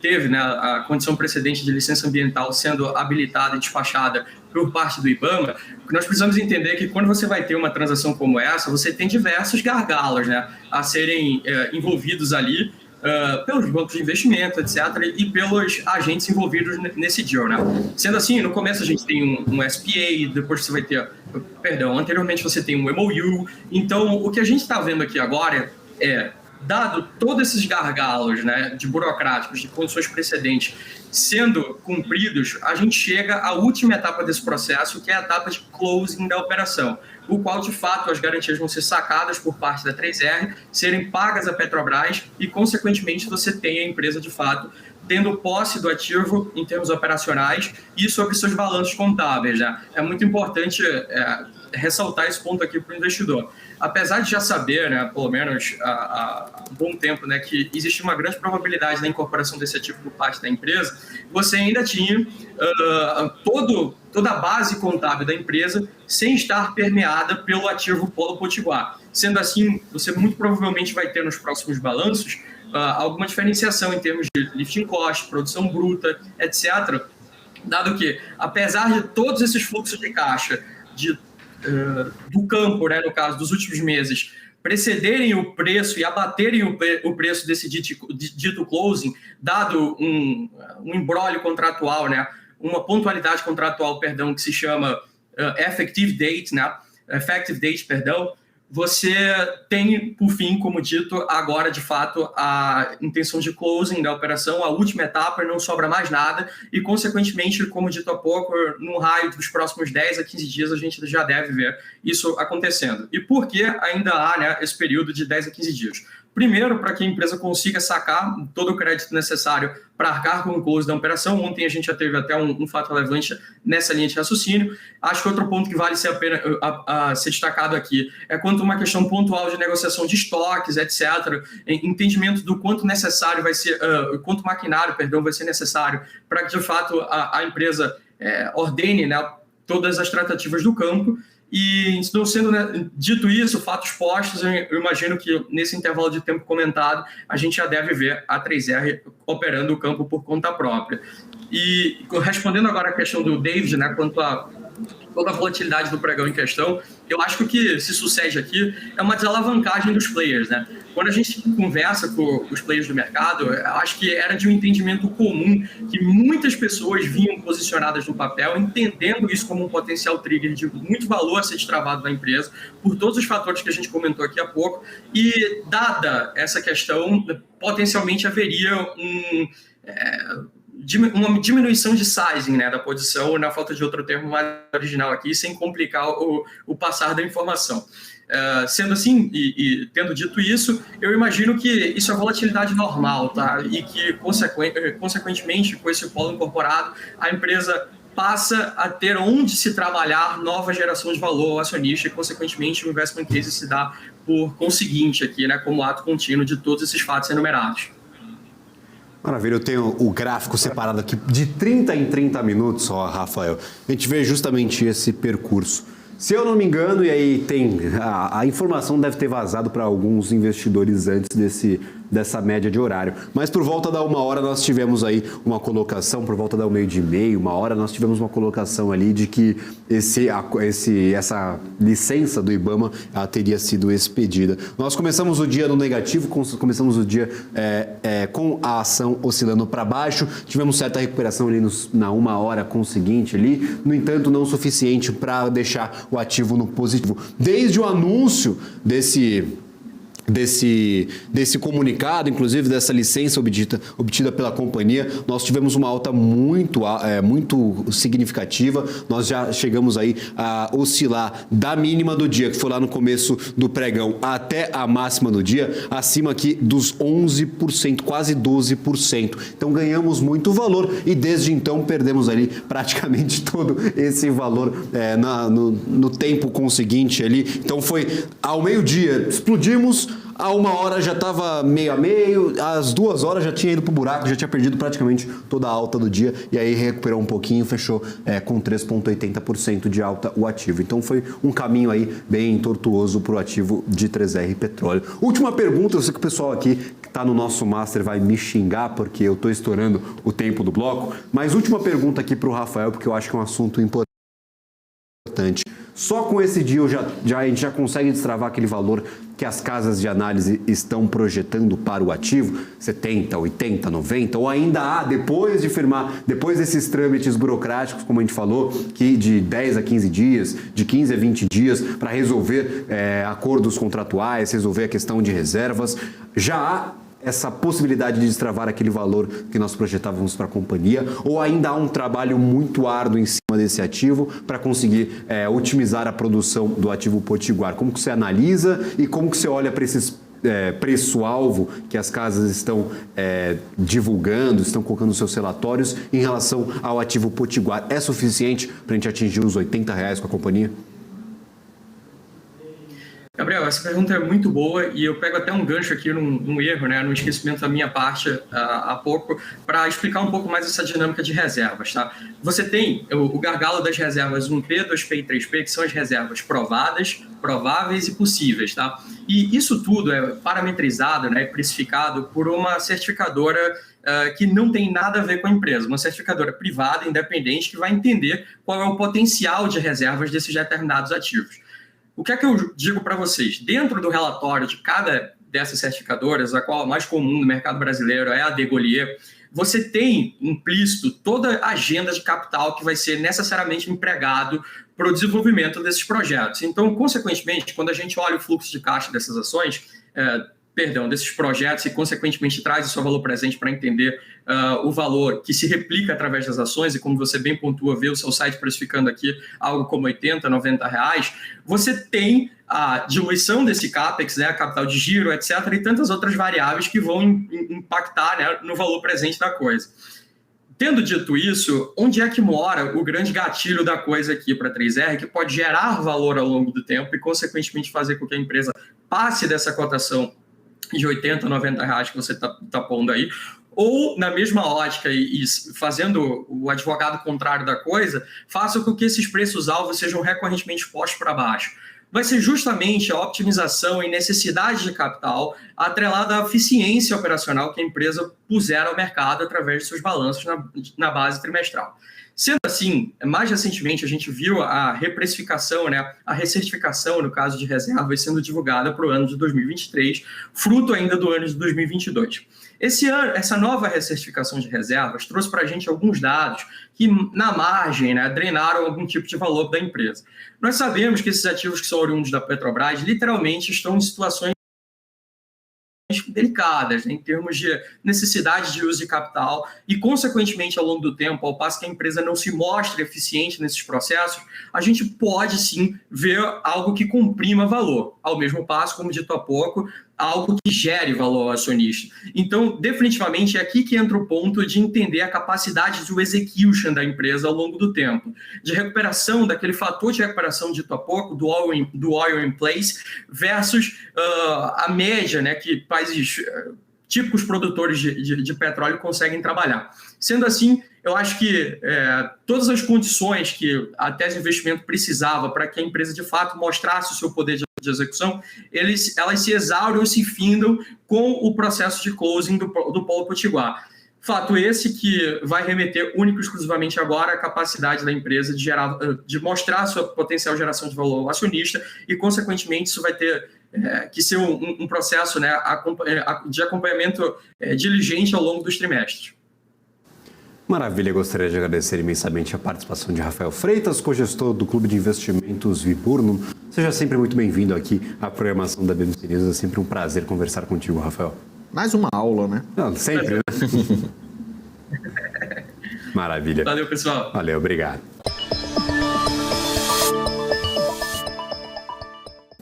teve, né, a condição precedente de licença ambiental sendo habilitada e despachada por parte do IBAMA, nós precisamos entender que quando você vai ter uma transação como essa, você tem diversos gargalos, né, a serem envolvidos ali pelos bancos de investimento, etc., e pelos agentes envolvidos nesse deal, né? Sendo assim, no começo a gente tem um SPA, depois você vai ter, anteriormente você tem um MOU. Então, o que a gente está vendo aqui agora dado todos esses gargalos, né, de burocráticos, de condições precedentes sendo cumpridos, a gente chega à última etapa desse processo, que é a etapa de closing da operação, o qual, de fato, as garantias vão ser sacadas por parte da 3R, serem pagas à Petrobras e, consequentemente, você tem a empresa, de fato, tendo posse do ativo em termos operacionais e sobre seus balanços contábeis, né? É muito importante ressaltar esse ponto aqui para o investidor. Apesar de já saber, né, pelo menos há um bom tempo, né, que existe uma grande probabilidade da incorporação desse ativo por parte da empresa, você ainda tinha toda a base contábil da empresa sem estar permeada pelo ativo Polo Potiguar. Sendo assim, você muito provavelmente vai ter nos próximos balanços alguma diferenciação em termos de lifting cost, produção bruta, etc. Dado que, apesar de todos esses fluxos de caixa do campo, né, no caso dos últimos meses, precederem o preço e abaterem o preço desse dito closing, dado um imbróglio contratual, né, uma pontualidade contratual, que se chama effective date, você tem, por fim, como dito, agora, de fato, a intenção de closing da operação, a última etapa, não sobra mais nada e, consequentemente, como dito há pouco, no raio dos próximos 10 a 15 dias, a gente já deve ver isso acontecendo. E por que ainda há, né, esse período de 10 a 15 dias? Primeiro, para que a empresa consiga sacar todo o crédito necessário para arcar com o close da operação. Ontem a gente já teve até um fato relevante nessa linha de raciocínio. Acho que outro ponto que vale a pena ser destacado aqui é quanto a uma questão pontual de negociação de estoques, etc., entendimento do quanto necessário vai ser, quanto maquinário, vai ser necessário para que, de fato, a empresa ordene, né, todas as tratativas do campo. E, não sendo, né, dito isso, fatos postos, eu imagino que nesse intervalo de tempo comentado, a gente já deve ver a 3R operando o campo por conta própria. E respondendo agora a questão do David, né, quanto a toda a volatilidade do pregão em questão, eu acho que o que se sucede aqui é uma desalavancagem dos players, né? Quando a gente conversa com os players do mercado, eu acho que era de um entendimento comum que muitas pessoas vinham posicionadas no papel, entendendo isso como um potencial trigger de muito valor a ser destravado na empresa, por todos os fatores que a gente comentou aqui há pouco, e dada essa questão, potencialmente haveria uma diminuição de sizing, né, da posição, na falta de outro termo mais original aqui, sem complicar o passar da informação. Sendo assim, e tendo dito isso, eu imagino que isso é volatilidade normal, tá? E que, consequentemente, com esse polo incorporado, a empresa passa a ter onde se trabalhar nova geração de valor ao acionista e, consequentemente, o investment case se dá por conseguinte aqui, né, como ato contínuo de todos esses fatos enumerados. Maravilha, eu tenho o gráfico separado aqui de 30 em 30 minutos, ó, Rafael. A gente vê justamente esse percurso. Se eu não me engano, e aí a informação deve ter vazado para alguns investidores antes dessa média de horário, mas por volta da 1h nós tivemos aí uma colocação, por volta da 1h30, 1h, nós tivemos uma colocação ali de que essa licença do IBAMA teria sido expedida. Nós começamos o dia no negativo, começamos o dia com a ação oscilando para baixo, tivemos certa recuperação ali na 1h conseguinte ali, no entanto não suficiente para deixar o ativo no positivo. Desde o anúncio desse comunicado, inclusive dessa licença obtida pela companhia, nós tivemos uma alta muito significativa. Nós já chegamos aí a oscilar da mínima do dia, que foi lá no começo do pregão, até a máxima do dia, acima aqui dos 11%, quase 12%. Então ganhamos muito valor e desde então perdemos ali praticamente todo esse valor no tempo conseguinte ali. Então foi ao meio-dia, explodimos, a 1h já estava meio a meio, às 2h já tinha ido pro buraco, já tinha perdido praticamente toda a alta do dia, e aí recuperou um pouquinho, fechou com 3,80% de alta o ativo. Então foi um caminho aí bem tortuoso para o ativo de 3R Petróleo. Última pergunta, eu sei que o pessoal aqui que está no nosso Master vai me xingar porque eu estou estourando o tempo do bloco, mas última pergunta aqui para o Rafael, porque eu acho que é um assunto importante. Só com esse deal a gente já consegue destravar aquele valor que as casas de análise estão projetando para o ativo, 70, 80, 90, ou ainda há, depois de firmar, depois desses trâmites burocráticos, como a gente falou, que de 10 a 15 dias, de 15 a 20 dias, para resolver acordos contratuais, resolver a questão de reservas, já há essa possibilidade de destravar aquele valor que nós projetávamos para a companhia, ou ainda há um trabalho muito árduo em cima desse ativo para conseguir otimizar a produção do ativo potiguar? Como que você analisa e como que você olha para esses preço-alvo que as casas estão divulgando, estão colocando nos seus relatórios em relação ao ativo potiguar? É suficiente para a gente atingir os R$80 com a companhia? Gabriel, essa pergunta é muito boa e eu pego até um gancho aqui num erro, né, no esquecimento da minha parte há pouco, para explicar um pouco mais essa dinâmica de reservas. Tá? Você tem o gargalo das reservas 1P, 2P e 3P, que são as reservas provadas, prováveis e possíveis. Tá? E isso tudo é parametrizado, né, precificado por uma certificadora que não tem nada a ver com a empresa, uma certificadora privada, independente, que vai entender qual é o potencial de reservas desses determinados ativos. O que é que eu digo para vocês? Dentro do relatório de cada dessas certificadoras, a qual a mais comum no mercado brasileiro é a Degolier, você tem implícito toda a agenda de capital que vai ser necessariamente empregado para o desenvolvimento desses projetos. Então, consequentemente, quando a gente olha o fluxo de caixa dessas ações, desses projetos e, consequentemente, traz o seu valor presente para entender o valor que se replica através das ações, e como você bem pontua, vê o seu site precificando aqui algo como R$80, R$90, você tem a diluição desse CAPEX, né, capital de giro, etc., e tantas outras variáveis que vão impactar, né, no valor presente da coisa. Tendo dito isso, onde é que mora o grande gatilho da coisa aqui para a 3R, que pode gerar valor ao longo do tempo e, consequentemente, fazer com que a empresa passe dessa cotação de R$80, R$90 que você está pondo aí, ou na mesma ótica e fazendo o advogado contrário da coisa, faça com que esses preços-alvos sejam recorrentemente postos para baixo. Vai ser justamente a optimização e necessidade de capital atrelada à eficiência operacional que a empresa puser ao mercado através de seus balanços na base trimestral. Sendo assim, mais recentemente a gente viu a reprecificação, né, a recertificação, no caso de reservas, sendo divulgada para o ano de 2023, fruto ainda do ano de 2022. Essa nova recertificação de reservas trouxe para a gente alguns dados que, na margem, né, drenaram algum tipo de valor da empresa. Nós sabemos que esses ativos que são oriundos da Petrobras literalmente estão em situações delicadas, né, em termos de necessidade de uso de capital e, consequentemente, ao longo do tempo, ao passo que a empresa não se mostre eficiente nesses processos, a gente pode, sim, ver algo que comprima valor. Ao mesmo passo, como dito há pouco, algo que gere valor ao acionista. Então, definitivamente, é aqui que entra o ponto de entender a capacidade de execution da empresa ao longo do tempo, de recuperação, daquele fator de recuperação dito há pouco, do oil in place, versus a média, né, que países típicos produtores de petróleo conseguem trabalhar. Sendo assim, eu acho que todas as condições que a tese de investimento precisava para que a empresa, de fato, mostrasse o seu poder de execução, elas se exauram e se findam com o processo de closing do Polo Potiguar. Fato esse que vai remeter único e exclusivamente agora à capacidade da empresa de mostrar a sua potencial geração de valor ao acionista e, consequentemente, isso vai ter que ser um processo, né, de acompanhamento diligente ao longo dos trimestres. Maravilha, gostaria de agradecer imensamente a participação de Rafael Freitas, cogestor do Clube de Investimentos Viburnum. Seja sempre muito bem-vindo aqui à programação da BBC News. É sempre um prazer conversar contigo, Rafael. Mais uma aula, né? Não, sempre, né? Maravilha. Valeu, pessoal. Valeu, obrigado.